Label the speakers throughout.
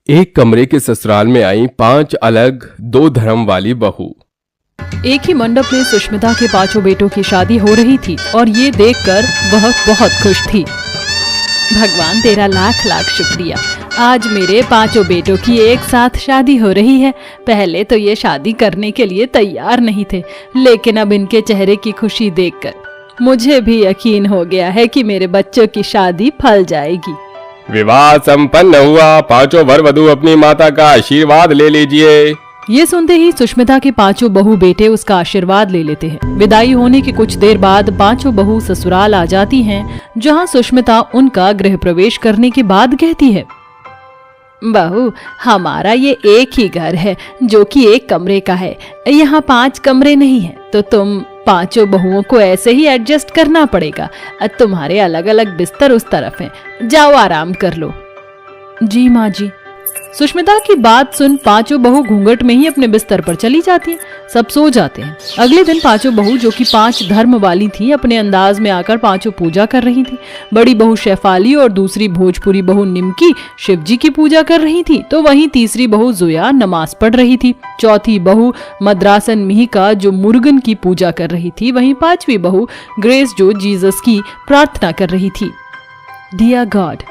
Speaker 1: एक कमरे के ससुराल में आई 5 अलग 2 धर्म वाली बहू।
Speaker 2: एक ही मंडप में सुष्मिता के 5 बेटों की शादी हो रही थी और ये देखकर वह बहुत खुश थी। भगवान तेरा लाख लाख शुक्रिया, आज मेरे 5 बेटों की एक साथ शादी हो रही है। पहले तो ये शादी करने के लिए तैयार नहीं थे, लेकिन अब इनके चेहरे की खुशी देखकर मुझे भी यकीन हो गया है कि मेरे बच्चों की शादी फल जाएगी।
Speaker 1: विवाह संपन्न हुआ, 5 वर वधू अपनी माता का आशीर्वाद ले लीजिए।
Speaker 2: ये सुनते ही सुष्मिता के 5 बहू बेटे उसका आशीर्वाद ले लेते हैं। विदाई होने के कुछ देर बाद 5 बहू ससुराल आ जाती हैं, जहां सुष्मिता उनका गृह प्रवेश करने के बाद कहती है, बहू हमारा ये एक ही घर है जो कि एक कमरे का है, यहाँ 5 कमरे नहीं है, तो तुम 5 बहुओं को ऐसे ही एडजस्ट करना पड़ेगा। तुम्हारे अलग अलग बिस्तर उस तरफ हैं, जाओ आराम कर लो। जी माँ जी। सुष्मिता की बात सुन 5 बहू घूंघट में ही अपने बिस्तर पर चली जाती हैं। सब सो जाते हैं। अगले दिन 5 बहू जो कि 5 धर्म वाली थी, अपने अंदाज में आकर 5 पूजा कर रही थी। बड़ी बहू शेफाली और दूसरी भोजपुरी बहू निमकी शिव जी की पूजा कर रही थी, तो वहीं तीसरी बहू जोया नमाज पढ़ रही थी। चौथी बहू मद्रासन मिहिका जो मुर्गन की पूजा कर रही थी। वहीं 5वीं बहू ग्रेस जो जीसस की प्रार्थना कर रही थी। Dear God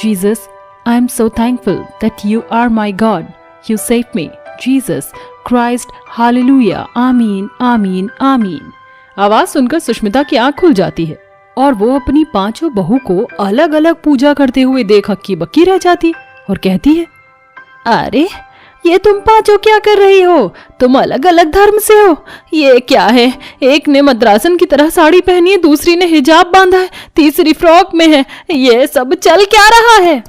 Speaker 2: Jesus, I am so thankful that you are my God. You saved me. Jesus Christ, Hallelujah. आमीन, आमीन, आमीन। आवाज सुनकर सुष्मिता की आंख खुल जाती है और वो अपनी 5 बहू को अलग अलग पूजा करते हुए देख हक्की बक्की रह जाती और कहती है, अरे ये तुम 5 क्या कर रही हो? तुम अलग अलग धर्म से हो। ये क्या है? एक ने मद्रासन की तरह साड़ी पहनी है, दूसरी ने हिजाब बांधा है, तीसरी फ्रॉक में है। ये सब चल क्या रहा है?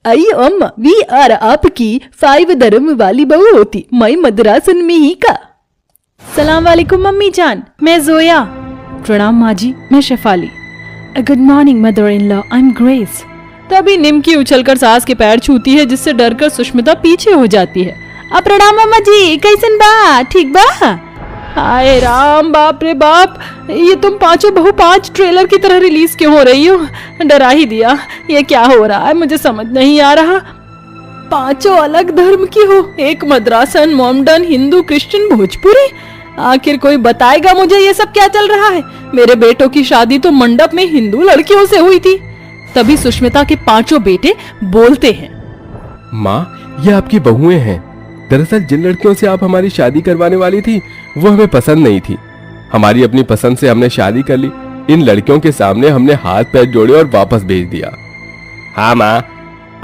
Speaker 2: आई अम्मा, वी आर आपकी 5 धर्म वाली बहू होती, मैं मद्रासन में ही का। सलाम वालेकुम मम्मी जान, मैं जोया। प्रणाम माँ जी, मैं Shefali. Good morning mother in law, I am Grace. तभी निमकी उछलकर सास के पैर छूती है, जिससे डरकर सुष्मिता पीछे हो जाती है। प्रणाम अम्मा जी, कैसन बा? ठीक बा? हाय राम, बाप रे बाप, ये तुम 5 बहू 5 ट्रेलर की तरह रिलीज क्यों हो रही हो? डरा ही दिया। ये क्या हो रहा है, मुझे समझ नहीं आ रहा। 5 अलग धर्म की हो, एक मद्रासन, मोमडन, हिंदू, क्रिश्चियन, भोजपुरी। आखिर कोई बताएगा मुझे ये सब क्या चल रहा है? मेरे बेटों की शादी तो मंडप में हिंदू लड़कियों से हुई थी। तभी सुष्मिता के 5 बेटे बोलते हैं,
Speaker 1: माँ ये आपकी बहुएं हैं। दरअसल जिन लड़कियों से आप हमारी शादी करवाने वाली थी वो हमें पसंद नहीं थी। हमारी अपनी पसंद से हमने शादी कर ली। इन लड़कियों के सामने हमने हाथ पैर जोड़े और वापस भेज दिया। हाँ माँ,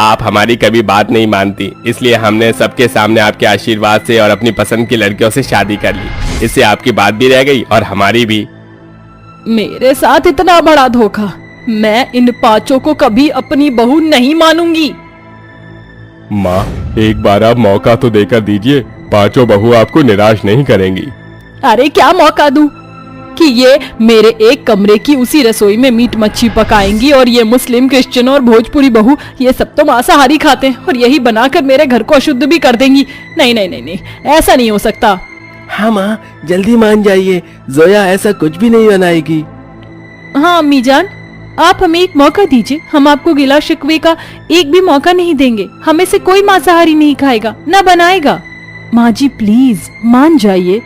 Speaker 1: आप हमारी कभी बात नहीं मानती, इसलिए हमने सबके सामने आपके आशीर्वाद से और अपनी पसंद की लड़कियों से शादी कर ली। इससे आपकी बात भी रह गई और हमारी भी।
Speaker 2: मेरे साथ इतना बड़ा धोखा, मैं इन 5 को कभी अपनी बहू नहीं मानूंगी।
Speaker 1: माँ एक बार आप मौका तो देकर दीजिए, 5 बहू आपको निराश नहीं करेंगी।
Speaker 2: अरे क्या मौका दूं कि ये मेरे एक कमरे की उसी रसोई में मीट मच्छी पकाएंगी और ये मुस्लिम, क्रिश्चियन और भोजपुरी बहू ये सब तो मांसाहारी खाते हैं और यही बनाकर मेरे घर को अशुद्ध भी कर देंगी। नहीं नहीं नहीं नहीं, ऐसा नहीं हो सकता।
Speaker 3: हाँ माँ जल्दी मान जाइए, जोया ऐसा कुछ भी नहीं बनाएगी।
Speaker 2: हाँ अम्मी जान, आप हमें एक मौका दीजिए, हम आपको गिला शिकवे का एक भी मौका नहीं देंगे। हमें से कोई मांसाहारी नहीं खाएगा, न बनाएगा। माँ जी प्लीज मान जाइए।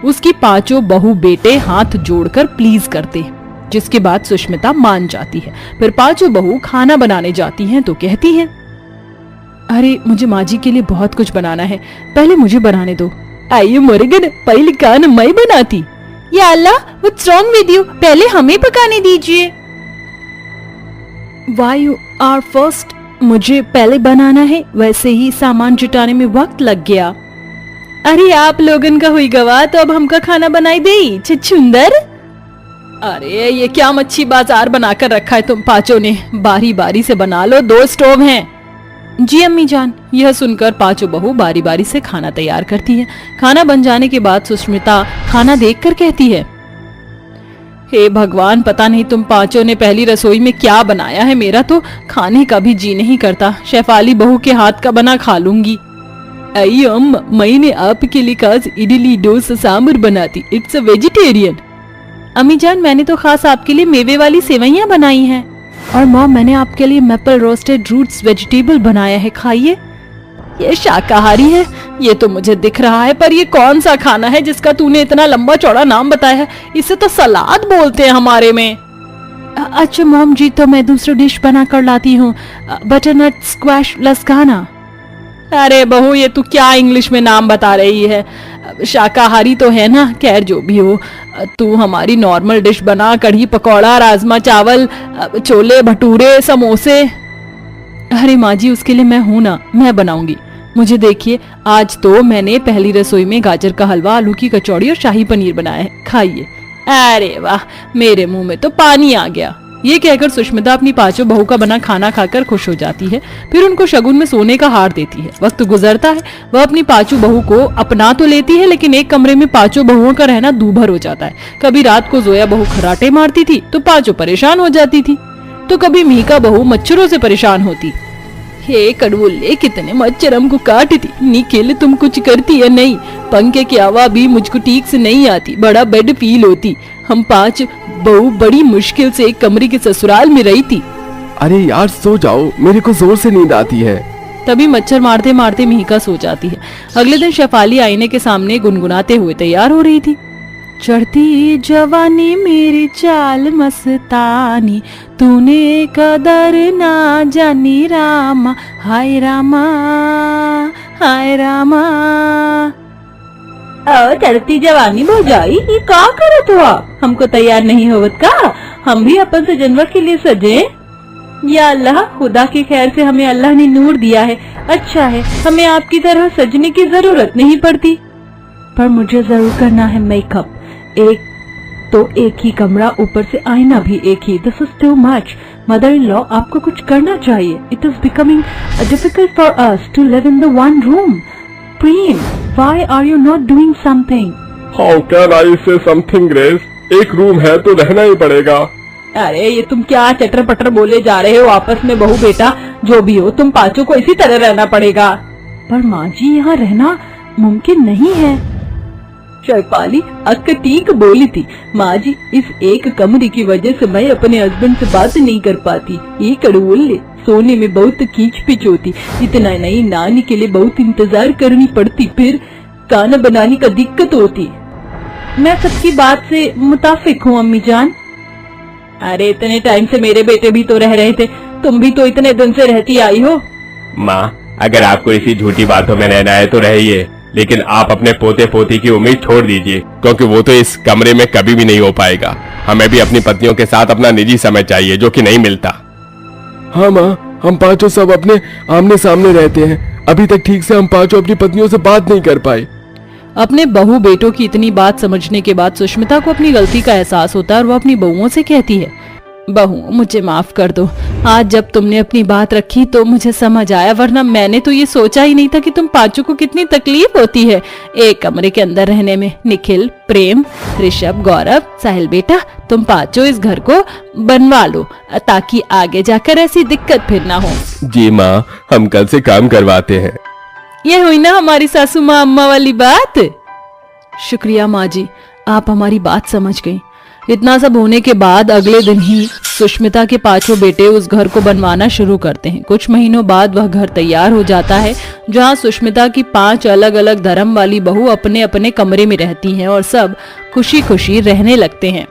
Speaker 2: उसकी 5 बहू बेटे हाथ जोड़कर प्लीज करते हैं, जिसके बाद सुष्मिता मान जाती है। फिर 5 बहू खाना बनाने जाती हैं तो कहती हैं, अरे मुझे माँ जी के लिए बहुत कुछ बनाना है, पहले मुझे बनाने दो। आइए मुर्गन, पहले खाना मैं बनाती। या अल्लाह, व्हाट्स रॉन्ग विद यू? पहले हमें पकाने दीजिए। Why you are first? मुझे पहले बनाना है, वैसे ही सामान जुटाने में वक्त लग गया। अरे आप लोगन का हुई गवा, तो अब हमका खाना बनाई दे छुंदर। अरे ये क्या मच्छी बाजार बनाकर रखा है तुम 5 ने? बारी बारी से बना लो, 2 स्टोव हैं। जी अम्मी जान। यह सुनकर 5 बहू बारी बारी से खाना तैयार करती है। खाना बन जाने के बाद सुष्मिता खाना देखकर कहती है, हे भगवान, पता नहीं तुम 5 ने पहली रसोई में क्या बनाया है, मेरा तो खाने का भी जी नहीं करता। शेफाली बहू के हाथ का बना खा लूंगी। आई अम्मा, मैंने आपके लिए खास इडली डोसा सांभर बनाती, इट्स अ वेजिटेरियन। अम्मी जान, मैंने तो खास आपके लिए मेवे वाली सेवइयां बनाई हैं। और मॉम, मैंने आपके लिए मैपल रोस्टेड रूट्स वेजिटेबल बनाया है, खाइए। ये शाकाहारी है, ये तो मुझे दिख रहा है, पर ये कौन सा खाना है जिसका तूने इतना लंबा चौड़ा नाम बताया है? इसे तो सलाद बोलते हैं हमारे में। अच्छा मॉम जी, तो मैं दूसरी डिश बना कर लाती हूँ, बटरनट स्क्वैश लस्काना। अरे बहू, ये तू क्या इंग्लिश में नाम बता रही है? शाकाहारी तो है ना। खैर जो भी हो, तू हमारी नॉर्मल डिश बना, कढ़ी पकौड़ा, राजमा चावल, छोले भटूरे, समोसे। अरे माँ जी, उसके लिए मैं हूं ना, मैं बनाऊंगी। मुझे देखिए, आज तो मैंने पहली रसोई में गाजर का हलवा, आलू की कचौड़ी और शाही पनीर बनाया है, खाइए। अरे वाह, मेरे मुंह में तो पानी आ गया। ये कहकर सुष्मिता अपनी पांचों बहू का बना खाना खाकर खुश हो जाती है। फिर उनको शगुन में सोने का हार देती है। वक्त गुजरता है, वह अपनी पांचों बहू को अपना तो लेती है, लेकिन एक कमरे में पांचों बहुओं का रहना दूभर हो जाता है। कभी रात को जोया बहू खर्राटे मारती थी तो पांचों परेशान हो जाती थी, तो कभी मीका बहू मच्छरों से परेशान होती। हे कड़वुल्ले, कितने मच्छर हमको काटती। निखिल, तुम कुछ करती है नहीं? पंखे की हवा भी मुझको ठीक से नहीं आती, बड़ा बेड फील होती। हम पांच बहू बड़ी मुश्किल से एक कमरे के ससुराल में रही थी।
Speaker 1: अरे यार सो जाओ, मेरे को जोर से नींद आती है।
Speaker 2: तभी मच्छर मारते मारते मिहिका सो जाती है। अगले दिन शेफाली आईने के सामने गुनगुनाते हुए तैयार हो रही थी। चढ़ती जवानी मेरी चाल मस्तानी, तूने कदर ना जानी रामा, हाय रामा, हाय रामा। चढ़ती जवानी भौजाई, ये का करत हुआ? हमको तैयार नहीं होवत का? हम भी अपन से जानवर के लिए सजे। या अल्लाह, खुदा की खैर से हमें अल्लाह ने नूर दिया है, अच्छा है, हमें आपकी तरह सजने की जरूरत नहीं पड़ती। पर मुझे जरूर करना है मेकअप। एक तो एक ही कमरा, ऊपर से आईना भी एक ही। This is too much. Mother in law, आपको कुछ करना चाहिए। It is becoming difficult for us to live in the one room. Prem, why are you not doing something?
Speaker 1: How can I say something grace? एक room है तो रहना ही पड़ेगा।
Speaker 2: अरे ये तुम क्या चटर पटर बोले जा रहे हो आपस में? बहू बेटा जो भी हो, तुम पांचों को इसी तरह रहना पड़ेगा। पर माँ जी, यहाँ रहना मुमकिन नहीं है। शेफाली अक्का ठीक बोली थी। माँ जी, इस एक कमरे की वजह से मैं अपने हस्बैंड से बात नहीं कर पाती। ये कड़वुल्ले, सोने में बहुत खींच पिच होती। इतना नहीं, नानी के लिए बहुत इंतजार करनी पड़ती, फिर खाना बनाने का दिक्कत होती। मैं सबकी बात से मुताफिक हूँ अम्मी जान। अरे इतने टाइम से मेरे बेटे भी तो रह रहे थे, तुम भी तो इतने दिन से रहती आई हो।
Speaker 1: माँ, अगर आपको इसी झूठी बातों में रहना है तो रहिए, लेकिन आप अपने पोते पोती की उम्मीद छोड़ दीजिए, क्योंकि वो तो इस कमरे में कभी भी नहीं हो पाएगा। हमें भी अपनी पत्नियों के साथ अपना निजी समय चाहिए, जो कि नहीं मिलता। हाँ माँ, हम पांचों सब अपने आमने सामने रहते हैं। अभी तक ठीक से हम पांचों अपनी पत्नियों से बात नहीं कर पाए।
Speaker 2: अपने बहू बेटों की इतनी बात समझने के बाद सुष्मिता को अपनी गलती का एहसास होता है और वो अपनी बहुओं से कहती है, बहू मुझे माफ कर दो। आज जब तुमने अपनी बात रखी तो मुझे समझ आया, वरना मैंने तो ये सोचा ही नहीं था कि तुम पांचों को कितनी तकलीफ होती है एक कमरे के अंदर रहने में। निखिल, प्रेम, ऋषभ, गौरव, साहिल बेटा, तुम पांचों इस घर को बनवा लो ताकि आगे जाकर ऐसी दिक्कत फिर ना हो।
Speaker 1: जी माँ, हम कल से काम करवाते हैं।
Speaker 2: ये हुई ना हमारी सासू माँ अम्मा वाली बात। शुक्रिया माँ जी, आप हमारी बात समझ गई। इतना सब होने के बाद अगले दिन ही सुष्मिता के पांचों बेटे उस घर को बनवाना शुरू करते हैं। कुछ महीनों बाद वह घर तैयार हो जाता है, जहां सुष्मिता की 5 अलग अलग धर्म वाली बहू अपने अपने कमरे में रहती हैं और सब खुशी खुशी रहने लगते हैं।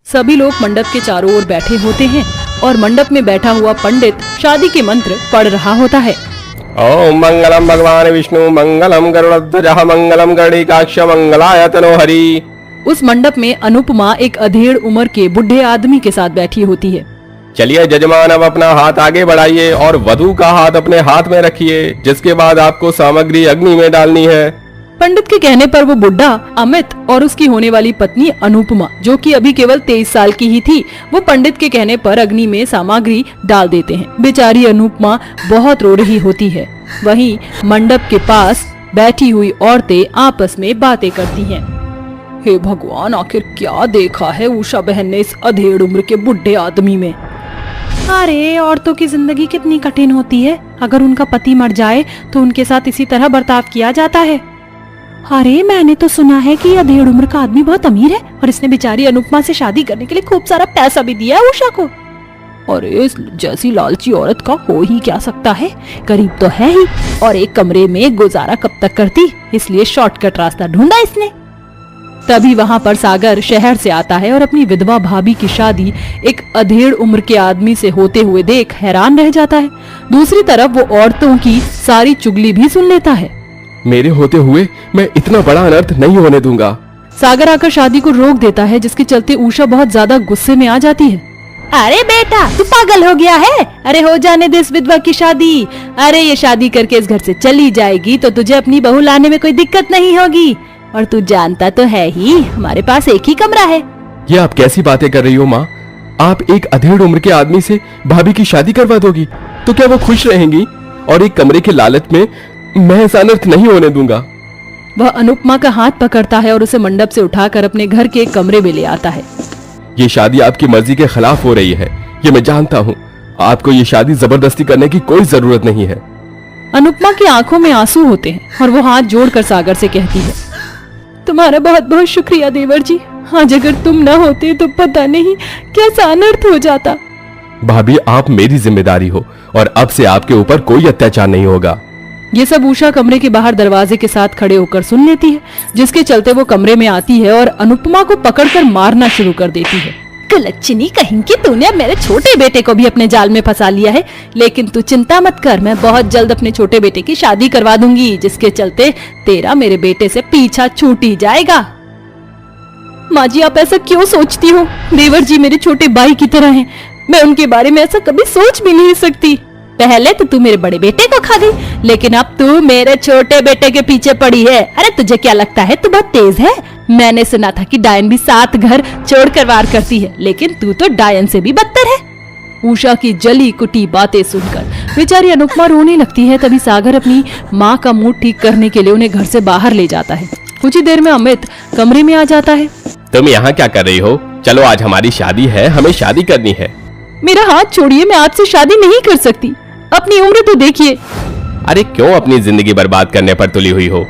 Speaker 2: सभी लोग मंडप के चारों ओर बैठे होते हैं और मंडप में बैठा हुआ पंडित शादी के मंत्र पढ़ रहा होता है।
Speaker 1: ओम मंगलम भगवान विष्णु, मंगलम गरुड़ध्वजः, मंगलम गणिकाक्ष, मंगलाय तनोहरि।
Speaker 2: उस मंडप में अनुपमा एक अधेड़ उम्र के बुढ़े आदमी के साथ बैठी होती है।
Speaker 1: चलिए जजमान, अब अपना हाथ आगे बढ़ाइए और वधू का हाथ अपने हाथ में रखिए, जिसके बाद आपको सामग्री अग्नि में डालनी है।
Speaker 2: पंडित के कहने पर वो बुढ़ा अमित और उसकी होने वाली पत्नी अनुपमा, जो कि अभी केवल 23 साल की ही थी, वो पंडित के कहने पर अग्नि में सामग्री डाल देते हैं। बेचारी अनुपमा बहुत रो रही होती है। वहीं मंडप के पास बैठी हुई औरतें आपस में बातें करती हैं। हे भगवान, आखिर क्या देखा है उषा बहन ने इस अधेड़ उम्र के बुढ़े आदमी में? अरे औरतों की जिंदगी कितनी कठिन होती है। अगर उनका पति मर जाए तो उनके साथ इसी तरह बर्ताव किया जाता है। अरे मैंने तो सुना है कि यह अधेड़ उम्र का आदमी बहुत अमीर है और इसने बेचारी अनुपमा से शादी करने के लिए खूब सारा पैसा भी दिया है उषा को। और इस जैसी लालची औरत का हो ही क्या सकता है, गरीब तो है ही और एक कमरे में गुजारा कब तक करती, इसलिए शॉर्टकट रास्ता ढूंढा इसने। तभी वहाँ पर सागर शहर से आता है और अपनी विधवा भाभी की शादी एक अधेड़ उम्र के आदमी से होते हुए देख हैरान रह जाता है। दूसरी तरफ वो औरतों की सारी चुगली भी सुन लेता है।
Speaker 1: मेरे होते हुए मैं इतना बड़ा अनर्थ नहीं होने दूंगा।
Speaker 2: सागर आकर शादी को रोक देता है, जिसके चलते उषा बहुत ज्यादा गुस्से में आ जाती है। अरे बेटा, तू पागल हो गया है? अरे हो जाने दे इस विधवा की शादी। अरे ये शादी करके इस घर से चली जाएगी तो तुझे अपनी बहू लाने में कोई दिक्कत नहीं होगी, और तू जानता तो है ही हमारे पास एक ही कमरा है।
Speaker 1: ये आप कैसी बातें कर रही हो माँ? आप एक अधेड़ उम्र के आदमी से भाभी की शादी करवा दोगी तो क्या वो खुश रहेंगी? और एक कमरे के लालच में मैं ऐसा अनर्थ नहीं होने दूंगा।
Speaker 2: वह अनुपमा का हाथ पकड़ता है और उसे मंडप से उठाकर अपने घर के एक कमरे में ले आता है।
Speaker 1: ये शादी आपकी मर्जी के खिलाफ हो रही है, ये मैं जानता हूँ। आपको ये शादी जबरदस्ती करने की कोई जरूरत नहीं है।
Speaker 2: अनुपमा की आंखों में आंसू होते हैं और वो हाथ जोड़कर सागर से कहती है, तुम्हारा बहुत बहुत शुक्रिया देवर जी, आज अगर तुम न होते तो पता नहीं कैसा अनर्थ हो जाता।
Speaker 1: भाभी, आप मेरी जिम्मेदारी हो और अब से आपके ऊपर कोई अत्याचार नहीं होगा।
Speaker 2: ये सब उषा कमरे के बाहर दरवाजे के साथ खड़े होकर सुन लेती है, जिसके चलते वो कमरे में आती है और अनुपमा को पकड़कर मारना शुरू कर देती है। कुलच्छनी कहीं की, तूने मेरे छोटे बेटे को भी अपने जाल में फंसा लिया है, लेकिन तू चिंता मत कर, मैं बहुत जल्द अपने छोटे बेटे की शादी करवा दूंगी, जिसके चलते तेरा मेरे बेटे से पीछा छूट ही जाएगा। माँ जी, आप ऐसा क्यों सोचती हो? देवर जी मेरे छोटे भाई की तरह हैं, मैं उनके बारे में ऐसा कभी सोच भी नहीं सकती। पहले तो तू मेरे बड़े बेटे को खा गई, लेकिन अब तू मेरे छोटे बेटे के पीछे पड़ी है। अरे तुझे क्या लगता है तू बहुत तेज है? मैंने सुना था कि डायन भी 7 घर छोड़कर वार करती है, लेकिन तू तो डायन से भी बदतर है। उषा की जली कुटी बातें सुनकर बेचारी अनुपमा रोने लगती है। तभी सागर अपनी माँ का मूड ठीक करने के लिए उन्हें घर से बाहर ले जाता है। कुछ ही देर में अमित कमरे में आ जाता है।
Speaker 1: तुम यहाँ क्या कर रही हो? चलो, आज हमारी शादी है, हमें शादी करनी है।
Speaker 2: मेरा हाथ छोड़िए, मैं आपसे शादी नहीं कर सकती, अपनी उम्र तो देखिए।
Speaker 1: अरे क्यों अपनी जिंदगी बर्बाद करने पर तुली हुई हो?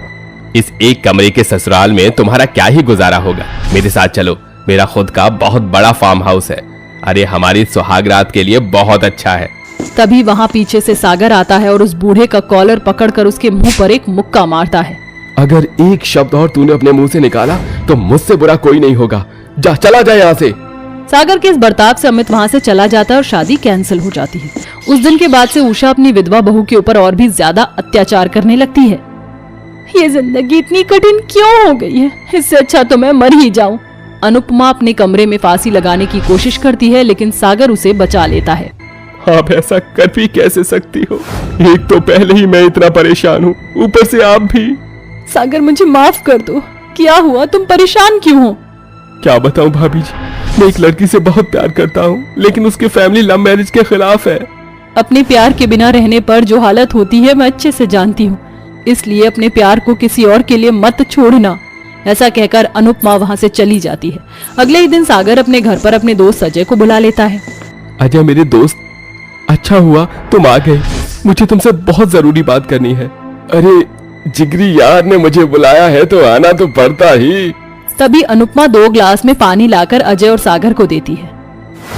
Speaker 1: इस एक कमरे के ससुराल में तुम्हारा क्या ही गुजारा होगा। मेरे साथ चलो, मेरा खुद का बहुत बड़ा फार्म हाउस है। अरे हमारी सुहागरात के लिए बहुत अच्छा है।
Speaker 2: तभी वहाँ पीछे से सागर आता है और उस बूढ़े का कॉलर पकड़कर उसके मुंह पर एक मुक्का मारता है।
Speaker 1: अगर एक शब्द और तूने अपने मुंह से निकाला तो मुझसे बुरा कोई नहीं होगा। जा, चला जा यहाँ से।
Speaker 2: सागर के इस बर्ताव से अमित वहाँ से चला जाता है और शादी कैंसिल हो जाती है। उस दिन के बाद से उषा अपनी विधवा बहू के ऊपर और भी ज्यादा अत्याचार करने लगती है। ये जिंदगी इतनी कठिन क्यों हो गई है? इससे अच्छा तो मैं मर ही जाऊं। अनुपमा अपने कमरे में फांसी लगाने की कोशिश करती है, लेकिन सागर उसे बचा लेता है।
Speaker 1: आप ऐसा कर भी कैसे सकती हो? एक तो पहले ही मैं इतना परेशान हूँ, ऊपर से आप भी।
Speaker 2: सागर, मुझे माफ कर दो। क्या हुआ? तुम परेशान क्यों हो?
Speaker 1: क्या बताऊं भाभी जी, मैं एक लड़की से बहुत प्यार करता हूँ, लेकिन उसकी फैमिली लव मैरिज के खिलाफ है।
Speaker 2: अपने प्यार के बिना रहने पर जो हालत होती है मैं अच्छे से जानती हूँ, इसलिए अपने प्यार को किसी और के लिए मत छोड़ना। ऐसा कहकर अनुपमा वहाँ से चली जाती है। अगले ही दिन सागर अपने घर पर अपने दोस्त अजय को बुला लेता है।
Speaker 1: अजय मेरे दोस्त, अच्छा हुआ तुम आ गए, मुझे तुमसे बहुत जरूरी बात करनी है। अरे जिगरी यार ने मुझे बुलाया है तो आना तो पड़ता ही।
Speaker 2: तभी अनुपमा 2 ग्लास में पानी लाकर अजय और सागर को देती है।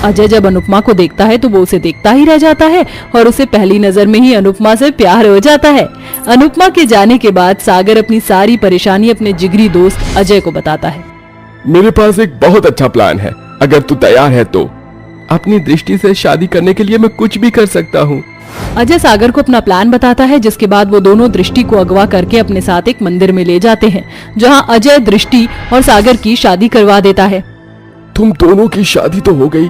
Speaker 2: अजय जब अनुपमा को देखता है तो वो उसे देखता ही रह जाता है और उसे पहली नजर में ही अनुपमा से प्यार हो जाता है। अनुपमा के जाने के बाद सागर अपनी सारी परेशानी अपने जिगरी दोस्त अजय को बताता है।
Speaker 1: मेरे पास एक बहुत अच्छा प्लान है, अगर तू तैयार है तो। अपनी दृष्टि से शादी करने के लिए मैं कुछ भी कर सकता हूँ।
Speaker 2: अजय सागर को अपना प्लान बताता है, जिसके बाद वो दोनों दृष्टि को अगवा करके अपने साथ एक मंदिर में ले जाते हैं, जहाँ अजय दृष्टि और सागर की शादी करवा देता है।
Speaker 1: तुम दोनों की शादी तो हो गई,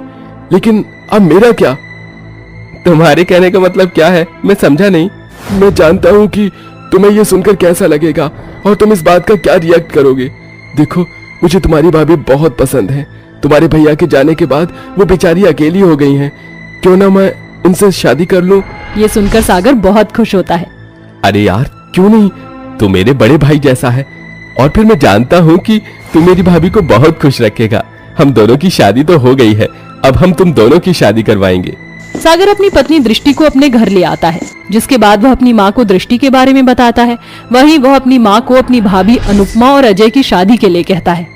Speaker 1: लेकिन अब मेरा क्या? तुम्हारे कहने का मतलब क्या है? मैं समझा नहीं। मैं जानता हूँ कि तुम्हें ये सुनकर कैसा लगेगा और तुम इस बात का क्या रिएक्ट करोगे। देखो, मुझे तुम्हारी भाभी बहुत पसंद है। तुम्हारे भैया के जाने के बाद वो बेचारी अकेली हो गई हैं। क्यों ना मैं उनसे शादी कर लूं?
Speaker 2: ये सुनकर सागर बहुत खुश होता है।
Speaker 1: अरे यार, क्यों नहीं, तू मेरे बड़े भाई जैसा है और फिर मैं जानता हूँ कि तू मेरी भाभी को बहुत खुश रखेगा। हम दोनों की शादी तो हो गई है, अब हम तुम दोनों की शादी करवाएंगे।
Speaker 2: सागर अपनी पत्नी दृष्टि को अपने घर ले आता है, जिसके बाद वह अपनी माँ को दृष्टि के बारे में बताता है। वहीं वह अपनी माँ को अपनी भाभी अनुपमा और अजय की शादी के लिए कहता है।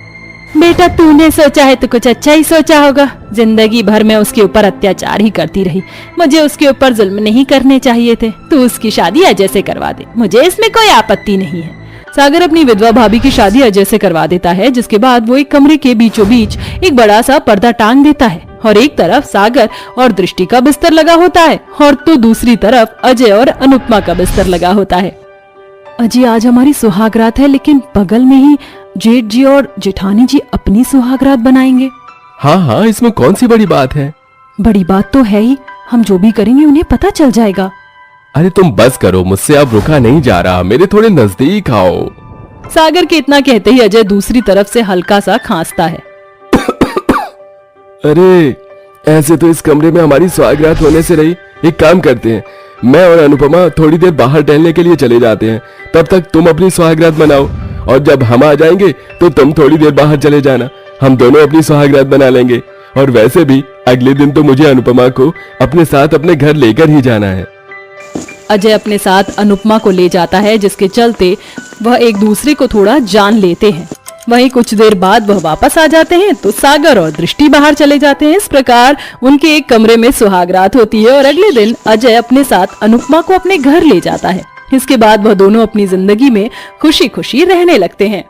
Speaker 2: बेटा तूने सोचा है तो कुछ अच्छा ही सोचा होगा। जिंदगी भर मैं उसके ऊपर अत्याचार ही करती रही। मुझे उसके ऊपर जुल्म नहीं करने चाहिए थे। तू उसकी शादी अजय से करवा दे, मुझे इसमें कोई आपत्ति नहीं है। सागर अपनी विधवा भाभी की शादी अजय से करवा देता है, जिसके बाद वो एक कमरे के बीचों बीच एक बड़ा सा पर्दा टांग देता है और एक तरफ सागर और दृष्टि का बिस्तर लगा होता है और तो दूसरी तरफ अजय और अनुपमा का बिस्तर लगा होता है। अजी आज हमारी सुहागरात है, लेकिन बगल में ही जेठ जी और जेठानी जी अपनी सुहागरात बनाएंगे।
Speaker 1: हाँ हाँ, इसमें कौन सी बड़ी बात है।
Speaker 2: बड़ी बात तो है ही, हम जो भी करेंगे उन्हें पता चल जाएगा।
Speaker 1: अरे तुम बस करो, मुझसे अब रुका नहीं जा रहा, मेरे थोड़े नजदीक आओ।
Speaker 2: सागर के इतना कहते ही अजय दूसरी तरफ से हल्का सा खांसता है।
Speaker 1: अरे ऐसे तो इस कमरे में हमारी सुहागरात होने से रही। एक काम करते हैं, मैं और अनुपमा थोड़ी देर बाहर टहलने के लिए चले जाते हैं, तब तक तुम अपनी सुहागरात बनाओ और जब हम आ जाएंगे तो तुम थोड़ी देर बाहर चले जाना, हम दोनों अपनी सुहागरात बना लेंगे। और वैसे भी अगले दिन तो मुझे अनुपमा को अपने साथ अपने घर लेकर ही जाना है।
Speaker 2: अजय अपने साथ अनुपमा को ले जाता है, जिसके चलते वह एक दूसरे को थोड़ा जान लेते हैं। वहीं कुछ देर बाद वह वापस आ जाते हैं तो सागर और दृष्टि बाहर चले जाते हैं। इस प्रकार उनके एक कमरे में सुहागरात होती है और अगले दिन अजय अपने साथ अनुपमा को अपने घर ले जाता है। इसके बाद वह दोनों अपनी जिंदगी में खुशी खुशी रहने लगते हैं।